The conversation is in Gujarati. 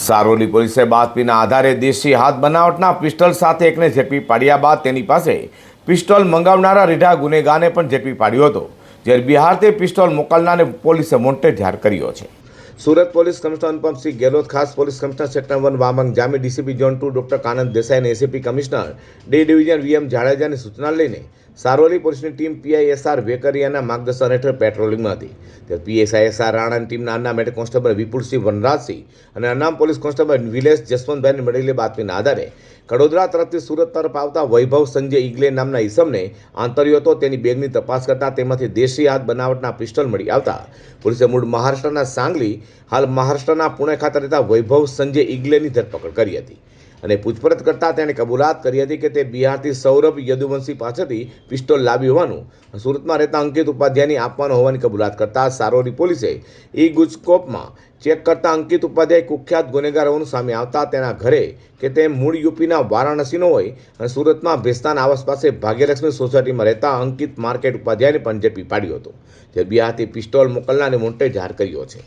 સારોલી પોલીસે બાતમીના આધારે દેશી હાથ બનાવટના પિસ્ટલ સાથે એકને ઝડપી પાડ્યા બાદ તેની પાસે પિસ્તોલ મંગાવનારા રીઢા ગુનેગારને પણ ઝડપી પાડ્યો હતો, જ્યારે બિહારથી પિસ્તોલ મોકલનારને પોલીસે મોન્ટેડ જાહેર કર્યો છે। સુરત પોલીસ કમિશનર અનુપમસિંહ ગેહલોત, ખાસ પોલીસ કમિશનર સેક્ટર 1 વામંગ જામી, ડીસીપી ઝોન 2 ડોક્ટર કાનંદ દેસાઈ અને ACP commissioner D division VM જાડેજાની સૂચના લઈને સારોલી પોલીસની ટીમ પીઆઈએસઆર વેકરિયાના માર્ગદર્શન હેઠળ પેટ્રોલિંગમાં હતી। ત્યારે પીએસઆઈએસઆર રાણાની ટીમના અનામ હેડ કોન્સ્ટેબલ વિપુલસિંહ વનરાજસિંહ અને અનામ પોલીસ કોન્સ્ટેબલ વિલેશ જસવંતભાઈને મળેલી બાતમીના આધારે કડોદરા તરફથી સુરત તરફ આવતા વૈભવ સંજય ઇગલે નામના ઈસમને આંતર્યો હતો। તેની બેગની તપાસ કરતા તેમાંથી દેશી હાથ બનાવટના પિસ્તોલ મળી આવતા પોલીસે મૂળ મહારાષ્ટ્રના સાંગલી, હાલ મહારાષ્ટ્રના પુણે ખાતે રહેતા વૈભવ સંજય ઇગલેની ધરપકડ કરી હતી અને પૂછપરછ કરતા તેણે કબૂલાત કરી હતી કે તે બિહારથી સૌરભ યદુવંશી પાસેથી પિસ્તોલ લાવી હોવાનું, સુરતમાં રહેતા અંકિત ઉપાધ્યાયની આપવાનો હોવાની કબૂલાત કરતા સારોલી પોલીસે ઈ ગુજકોપમાં ચેક કરતા અંકિત ઉપાધ્યાય કુખ્યાત ગુનેગાર હોવાનું સામે આવતા તેના ઘરે કે તે મૂળ યુપીના વારાણસીનો હોય અને સુરતમાં ભેસ્તાન આવાસ પાસે ભાગ્યલક્ષ્મી સોસાયટીમાં રહેતા અંકિત માર્કેટ ઉપાધ્યાયને પણ ઝડપી પાડ્યો હતો, જે બિહારથી પિસ્તોલ મોકલનારને મોન્ટેડ જાહેર કર્યો છે।